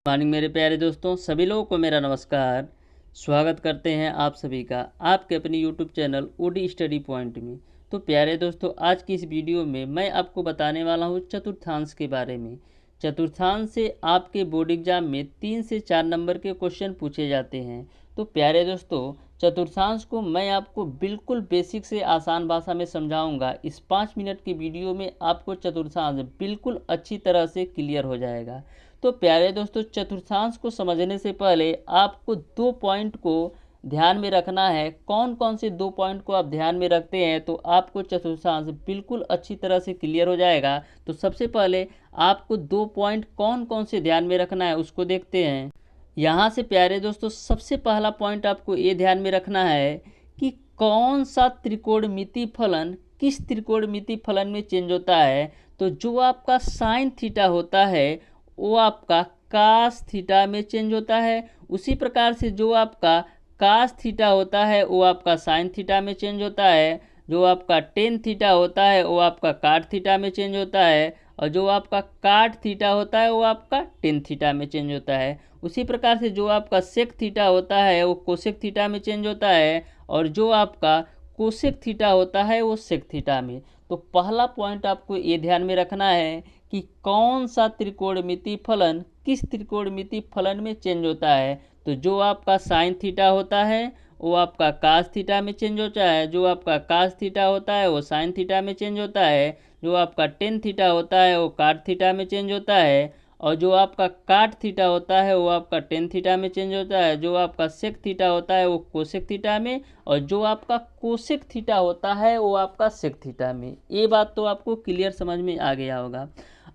Morning मेरे प्यारे दोस्तों, सभी लोगों को मेरा नमस्कार। स्वागत करते हैं आप सभी का आपके अपने YouTube channel OD study point में। तो प्यारे दोस्तों, आज की इस वीडियो में मैं आपको बताने वाला हूं चतुर्थांश के बारे में। चतुर्थांश से आपके बोर्ड एग्जाम में 3 से 4 नंबर के क्वेश्चन पूछे जाते हैं। तो प्यारे दोस्तों, चतुर्थांश को मैं आपको बिल्कुल बेसिक से आसान भाषा में समझाऊंगा। इस 5 मिनट की वीडियो में आपको चतुर्थांश बिल्कुल अच्छी तरह से क्लियर हो जाएगा। तो प्यारे दोस्तों, चतुर्थांश को समझने से पहले आपको 2 पॉइंट को ध्यान में रखना है। कौन कौन से 2 पॉइंट को आप ध्यान में रखते हैं तो आपको चतुर्थांश बिल्कुल अच्छी तरह से क्लियर हो जाएगा। तो सबसे पहले आपको 2 पॉइंट कौन कौन से ध्यान में रखना है उसको देखते हैं। यहाँ से प्यारे दोस्तों, सबसे पहला पॉइंट आपको ये ध्यान में रखना है कि कौन सा त्रिकोणमिति फलन किस त्रिकोणमिति फलन में चेंज होता है। तो जो आपका साइन थीटा होता है वो आपका कास थीटा में चेंज होता है। उसी प्रकार से जो आपका कास थीटा होता है वो आपका साइन थीटा में चेंज होता है। जो आपका टेन थीटा होता है वो आपका काट थीटा में चेंज होता है। और जो आपका काट थीटा होता है वो आपका टेन थीटा में चेंज होता है। उसी प्रकार से जो आपका सेक थीटा होता है वो कोसेक थीटा में चेंज होता है। और जो आपका कोसेक थीटा होता है वो सेक थीटा में। तो पहला पॉइंट आपको ये ध्यान में रखना है कि कौन सा त्रिकोणमिति फलन किस त्रिकोणमिति फलन में चेंज होता है। तो जो आपका साइन थीटा होता है वो आपका कास थीटा में चेंज होता है। जो आपका कास थीटा होता है वो साइन थीटा में चेंज होता है। जो आपका टेन थीटा होता है वो काट थीटा में चेंज होता है। और जो आपका काट थीटा होता है वो आपका टेन थीटा में चेंज होता है। जो आपका सेक थीटा होता है वो कोसेक थीटा में। और जो आपका कोसेक थीटा होता है वो आपका सेक थीटा में। ये बात तो आपको क्लियर समझ में आ गया होगा।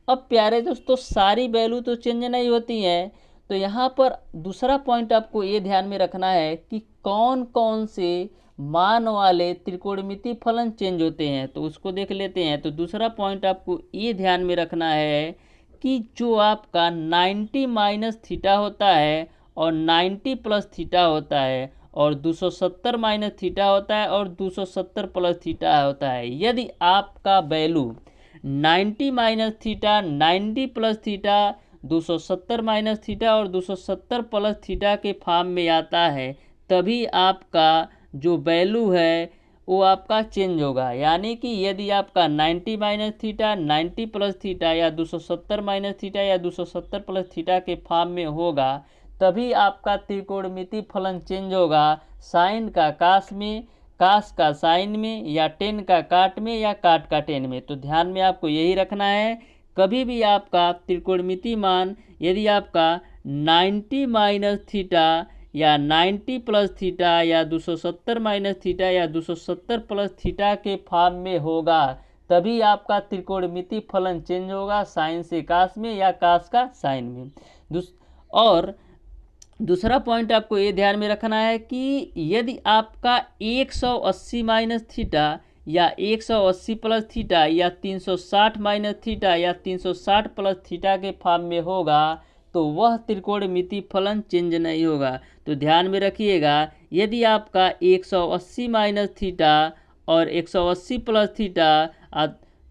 अब प्यारे दोस्तों, सारी वैल्यू तो चेंज नहीं होती हैं। तो यहाँ पर दूसरा पॉइंट आपको ये ध्यान में रखना है कि कौन कौन से मान वाले त्रिकोणमिति फलन चेंज होते हैं। तो उसको देख लेते हैं। तो दूसरा पॉइंट आपको ये ध्यान में रखना है कि जो आपका 90 माइनस थीटा होता है और 90 प्लस थीटा होता है और 270 माइनस थीटा होता है और 270 प्लस थीटा होता है। यदि आपका value 90 minus theta, 90 plus theta, 270 minus theta और 270 प्लस थीटा के फॉर्म में आता है, तभी आपका जो वैल्यू है वो आपका चेंज होगा। यानी कि यदि आपका 90 माइनस थीटा, 90 प्लस थीटा या 270 माइनस थीटा या 270 प्लस थीटा के फॉर्म में होगा, तभी आपका त्रिकोणमिति फलन चेंज होगा। साइन का कास में, कास का साइन में, या टेन का काट में, या काट का टेन में। तो ध्यान में आपको यही रखना है। कभी भी आपका त्रिकोणमिति मान यदि आपका 90 माइनस थीटा या 90 प्लस थीटा या 270 माइनस थीटा या 270 प्लस थीटा के फॉर्म में होगा, तभी आपका त्रिकोणमिति फलन चेंज होगा, साइन से कास में या कास का साइन में। और दूसरा पॉइंट आपको ये ध्यान में रखना है कि यदि आपका 180 माइनस थीटा या 180 प्लस थीटा या 360 माइनस थीटा या 360 प्लस थीटा के फॉर्म में होगा, तो वह त्रिकोणमिति फलन चेंज नहीं होगा। तो ध्यान में रखिएगा, यदि आपका 180 माइनस थीटा और 180 प्लस थीटा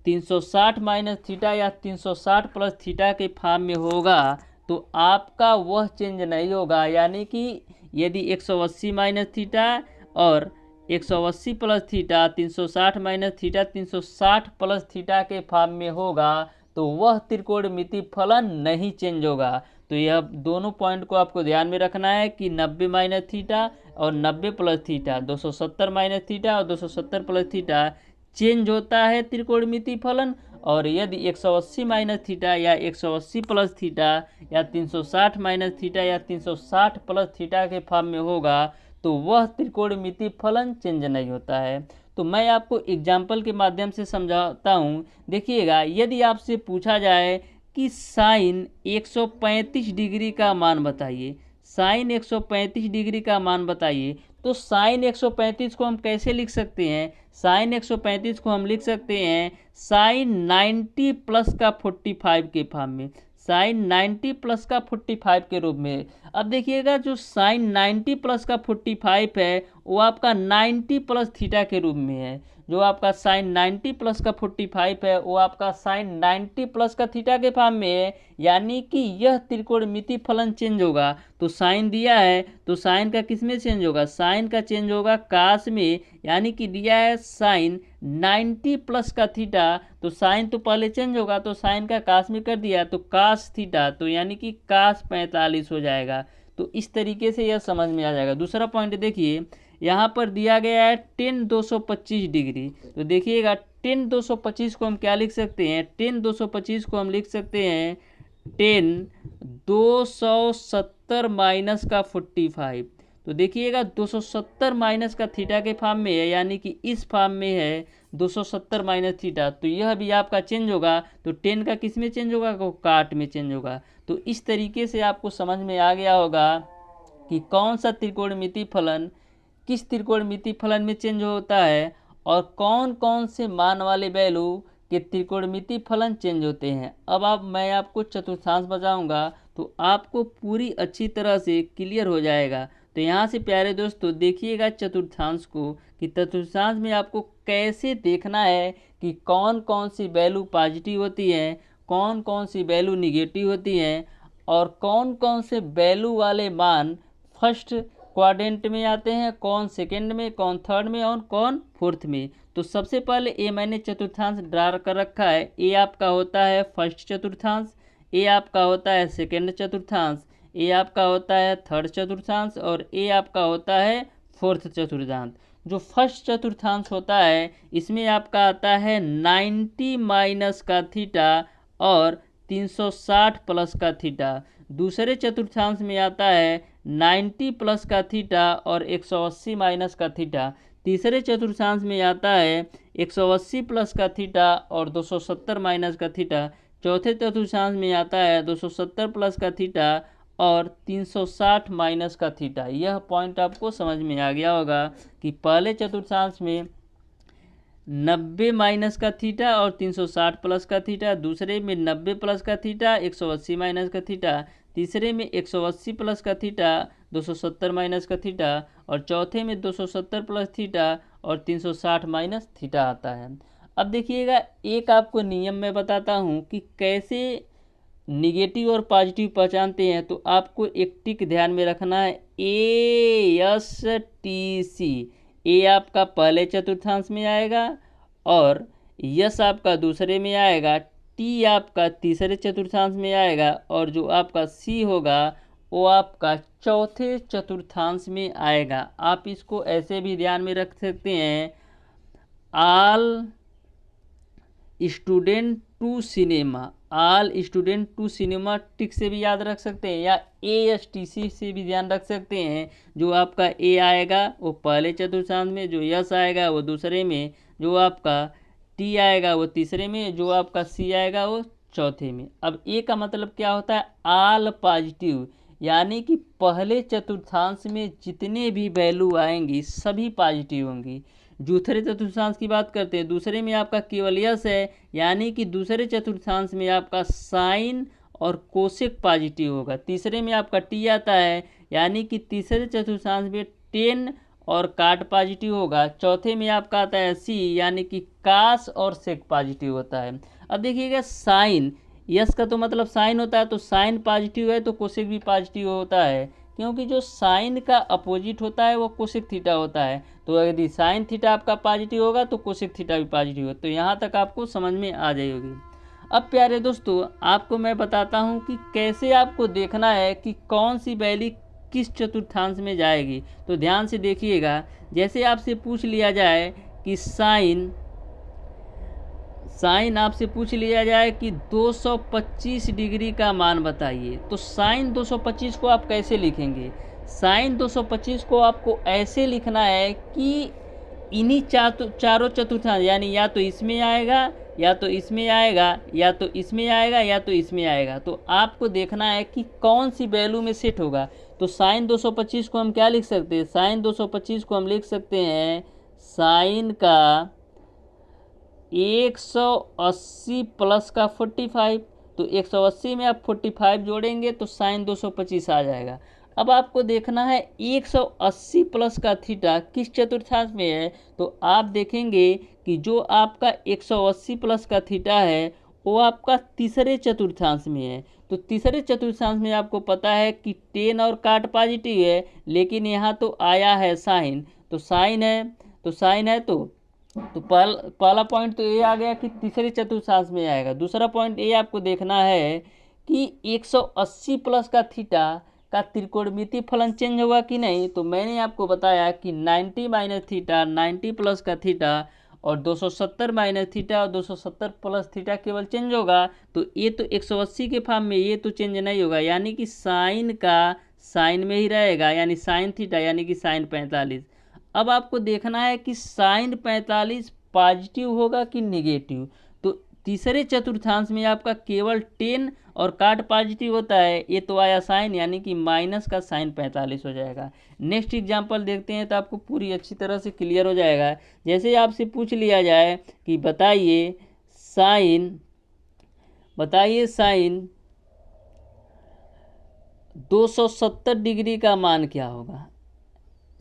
360 माइनस थीटा या 360 प्लस थीटा के फॉर्म में होगा, तो आपका वह चेंज नहीं होगा। यानी कि यदि 180 माइनस थीटा और 180 plus theta 360 minus theta 360 plus theta के फॉर्म में होगा, तो वह त्रिकोणमिति फलन नहीं चेंज होगा। तो यह दोनों पॉइंट को आपको ध्यान में रखना है कि 90 माइनस थीटा और 90 प्लस थीटा, 270 माइनस थीटा और 270 प्लस थीटा चेंज होता है त्रिकोणमिति फलन। और यदि 180 माइनस थीटा या 180 प्लस थीटा या 360 माइनस थीटा या 360 प्लस थीटा के फॉर्म में होगा, तो वह त्रिकोणमिति फलन चेंज नहीं होता है। तो मैं आपको एग्जाम्पल के माध्यम से समझाता हूँ। देखिएगा, यदि आपसे पूछा जाए कि साइन 135 डिग्री का मान बताइए, साइन 135 डिग्री का मान बताइए, तो साइन 135 को हम कैसे लिख सकते हैं। साइन 135 को हम लिख सकते हैं साइन 90 प्लस का 45 के फॉर्म में, साइन 90 प्लस का 45 के रूप में। अब देखिएगा, जो साइन 90 प्लस का 45 है वो आपका 90 प्लस थीटा के रूप में है। जो आपका साइन 90 प्लस का 45 है वो आपका साइन 90 प्लस का थीटा के फॉर्म में है, यानी कि यह त्रिकोणमिति फलन चेंज होगा। तो साइन दिया है तो साइन का किस में चेंज होगा, साइन का चेंज होगा कास में, यानी कि दिया है साइन 90 प्लस का थीटा, तो साइन तो पहले चेंज होगा तो साइन का कास में कर दिया तो कास थीटा, तो यानी कि कास 45 हो जाएगा। तो इस तरीके से यह समझ में आ जाएगा। दूसरा पॉइंट देखिए, यहाँ पर दिया गया है टेन 225 डिग्री, तो देखिएगा टेन 225 को हम क्या लिख सकते हैं, टेन 225 को हम लिख सकते हैं टेन 270 माइनस का 45। तो देखिएगा 270 माइनस का थीटा के फॉर्म में है, यानी कि इस फॉर्म में है 270 माइनस थीटा, तो यह भी आपका चेंज होगा, तो 10 का किस में चेंज होगा, को काट में चेंज होगा। तो इस तरीके से आपको समझ में आ गया होगा कि कौन सा त्रिकोणमिति फलन किस त्रिकोणमिति फलन में चेंज होता है और कौन कौन से मान वाले वैल्यू के त्रिकोणमिति फलन चेंज होते हैं। अब मैं आपको चतुर्थांश बताऊंगा तो आपको पूरी अच्छी तरह से क्लियर हो जाएगा। तो यहाँ से प्यारे दोस्तों देखिएगा चतुर्थांश को, कि चतुर्थांश में आपको कैसे देखना है कि कौन कौन सी वैल्यू पॉजिटिव होती है, कौन कौन सी वैल्यू निगेटिव होती है, और कौन कौन से वैल्यू वाले मान फर्स्ट क्वाड्रेंट में आते हैं, कौन सेकंड में, कौन थर्ड में और कौन फोर्थ में। तो सबसे पहले ए मैंने चतुर्थांश ड्रा कर रखा है। ए आपका होता है फर्स्ट चतुर्थांश, ए आपका होता है सेकंड चतुर्थांश, ए आपका होता है थर्ड चतुर्थांश और ए आपका होता है फोर्थ चतुर्थांश। जो फर्स्ट चतुर्थांश होता है इसमें आपका आता है 90 माइनस का थीटा और 360 प्लस का थीटा। दूसरे चतुर्थांश में आता है 90 प्लस का थीटा और 180 माइनस का थीटा। तीसरे चतुर्थांश में आता है 180 प्लस का थीटा और 270 माइनस का थीटा। चौथे चतुर्थांश में आता है 270 प्लस का थीटा और 360 माइनस का थीटा। यह पॉइंट आपको समझ में आ गया होगा कि पहले चतुर्थांश में 90 माइनस का थीटा और 360 प्लस का थीटा, दूसरे में 90 प्लस का थीटा 180 माइनस का थीटा, तीसरे में 180 प्लस का थीटा 270 माइनस का थीटा और चौथे में 270 प्लस थीटा और 360 माइनस थीटा आता है। अब देखिएगा एक आपको नियम मैं बताता हूँ कि कैसे निगेटिव और पॉजिटिव पहचानते हैं। तो आपको एक टिक ध्यान में रखना है, ASTC। ए आपका पहले चतुर्थांश में आएगा और यस आपका दूसरे में आएगा, टी आपका तीसरे चतुर्थांश में आएगा और जो आपका सी होगा वो आपका चौथे चतुर्थांश में आएगा। आप इसको ऐसे भी ध्यान में रख सकते हैं, all student to cinema, all student to cinema tick से भी याद रख सकते हैं या ASTC से भी ध्यान रख सकते हैं। जो आपका ए आएगा वो पहले चतुर्थांश में, जो यस आएगा वो दूसरे में, जो आपका टी आएगा वो तीसरे में, जो आपका सी आएगा वो चौथे में। अब ए का मतलब क्या होता है, ऑल पॉजिटिव, यानी कि पहले चतुर्थांश में जितने भी वैल्यू आएंगी सभी पॉजिटिव होंगी। दूसरे चतुर्थांश की बात करते हैं, दूसरे में आपका केवल यस है, यानी कि दूसरे चतुर्थांश में आपका साइन और कोसेक पॉजिटिव होगा। तीसरे में आपका टी आता है, यानी कि तीसरे चतुर्थांश में 10 और काट पॉजिटिव होगा। चौथे में आपका आता है सी, यानी कि कास और सेक पॉजिटिव होता है। अब देखिएगा साइन, यस का तो मतलब साइन होता है, तो साइन पॉजिटिव है तो कोसेक भी पॉजिटिव होता है, क्योंकि जो साइन का अपोजिट होता है वो कोसेक थीटा होता है। तो यदि साइन थीटा आपका पॉजिटिव होगा तो कोसेक थीटा भी पॉजिटिव होगा। तो यहाँ तक आपको समझ में आ जाएगी। अब प्यारे दोस्तों आपको मैं बताता हूँ कि कैसे आपको देखना है कि कौन सी वैल्यू किस चतुर्थांश में जाएगी। तो ध्यान से देखिएगा, जैसे आपसे पूछ लिया जाए कि साइन आपसे पूछ लिया जाए कि 225 डिग्री का मान बताइए, तो साइन 225 को आप कैसे लिखेंगे। साइन 225 को आपको ऐसे लिखना है कि इन्हीं चारों चतुर्थांश, यानी या तो इसमें आएगा या तो इसमें आएगा या तो इसमें आएगा या तो इसमें आएगा। तो आपको देखना है कि कौन सी वैल्यू में सेट होगा। तो साइन 225 को हम क्या लिख सकते हैं, साइन 225 को हम लिख सकते हैं साइन का 180 प्लस का 45। तो 180 में आप 45 जोड़ेंगे तो साइन 225 आ जाएगा। अब आपको देखना है 180 प्लस का थीटा किस चतुर्थांश में है। तो आप देखेंगे कि कि जो आपका 180 प्लस का थीटा है वो आपका तीसरे चतुर्थांश में है। तो तीसरे चतुर्थांश में आपको पता है कि टेन और काट पॉजिटिव है, लेकिन यहाँ तो आया है साइन, तो साइन है, तो साइन है तो पहला पॉइंट तो ये आ गया कि तीसरे चतुर्थांश में आएगा। दूसरा पॉइंट ये आपको देखना है कि 180 प्लस का थीटा का त्रिकोणमितीय फलन चेंज होगा कि नहीं। तो मैंने आपको बताया कि 90 माइनस थीटा, 90 प्लस का थीटा और 270 माइनस थीटा और 270 प्लस थीटा केवल चेंज होगा। तो ये तो 180 के फॉर्म में ये तो चेंज नहीं होगा, यानी कि साइन का साइन में ही रहेगा, यानी साइन थीटा यानी कि साइन 45। अब आपको देखना है कि साइन 45 पॉजिटिव होगा कि निगेटिव। तो तीसरे चतुर्थांश में आपका केवल 10 और काट पॉजिटिव होता है, ये तो आया साइन, यानी कि माइनस का साइन 45 हो जाएगा। नेक्स्ट एग्जांपल देखते हैं तो आपको पूरी अच्छी तरह से क्लियर हो जाएगा। जैसे आपसे पूछ लिया जाए कि बताइए साइन 270 डिग्री का मान क्या होगा।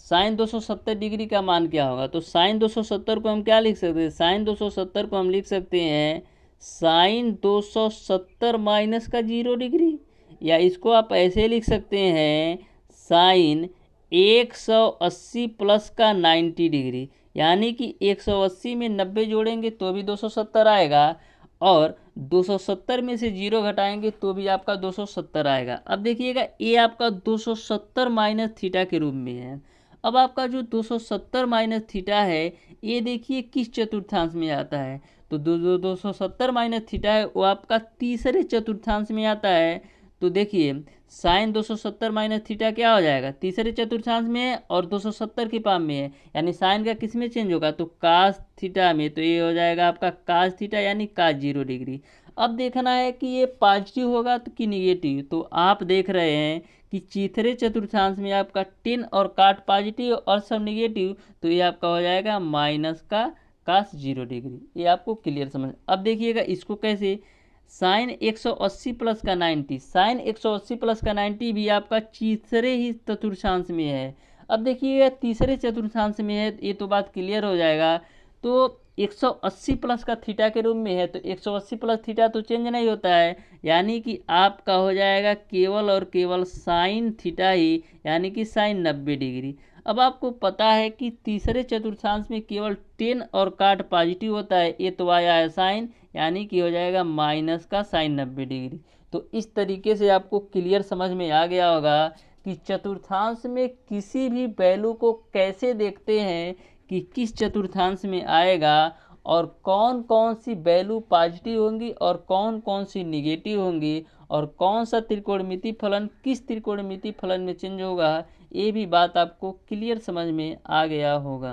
साइन 270 डिग्री का मान क्या होगा। तो साइन 270 को हम क्या लिख सकते हैं, साइन 270 को हम लिख सकते हैं साइन 270 माइनस का 0 डिग्री, या इसको आप ऐसे लिख सकते हैं साइन 180 प्लस का 90 डिग्री, यानी कि 180 में 90 जोड़ेंगे तो भी 270 आएगा, और 270 में से 0 घटाएंगे तो भी आपका 270 आएगा। अब देखिएगा ये आपका 270 माइनस थीटा के रूप में है। अब आपका जो 270 माइनस थीटा है ये देखिए किस चतुर्थांश में आता है। तो 270 माइनस थीटा है वो आपका तीसरे चतुर्थांश में आता है। तो देखिए साइन 270 माइनस थीटा क्या हो जाएगा, तीसरे चतुर्थांश में है और 270 के पाम में है, यानी साइन का किस में चेंज होगा, तो कास थीटा में। तो ये हो जाएगा आपका कास थीटा यानी कास 0 डिग्री। अब देखना है कि ये पॉजिटिव होगा तो कि निगेटिव। तो आप देख रहे हैं कि तीसरे चतुर्थांश में आपका 10 और काट पॉजिटिव और सब निगेटिव, तो ये आपका हो जाएगा माइनस का कास 0 डिग्री। ये आपको क्लियर समझ। अब देखिएगा इसको कैसे, साइन 180 प्लस का 90, साइन 180 प्लस का 90 भी आपका तीसरे ही चतुर्थांश में है। अब देखिएगा तीसरे चतुर्थांश में है, ये तो बात क्लियर हो जाएगा। तो 180 प्लस का थीटा के रूप में है, तो 180 प्लस थीटा तो चेंज नहीं होता है, यानी कि आपका हो जाएगा केवल और केवल साइन थीटा ही, यानी कि साइन 90 डिग्री। अब आपको पता है कि तीसरे चतुर्थांश में केवल 10 और काट पॉजिटिव होता है, ये तो आया है साइन, यानी कि हो जाएगा माइनस का साइन 90 डिग्री। तो इस तरीके से आपको क्लियर समझ में आ गया होगा कि चतुर्थांश में किसी भी वैल्यू को कैसे देखते हैं कि किस चतुर्थांश में आएगा और कौन कौन सी वैल्यू पॉजिटिव होंगी और कौन कौन सी निगेटिव होंगी, और कौन सा त्रिकोणमितीय फलन किस त्रिकोणमितीय फलन में चेंज होगा, ये भी बात आपको क्लियर समझ में आ गया होगा।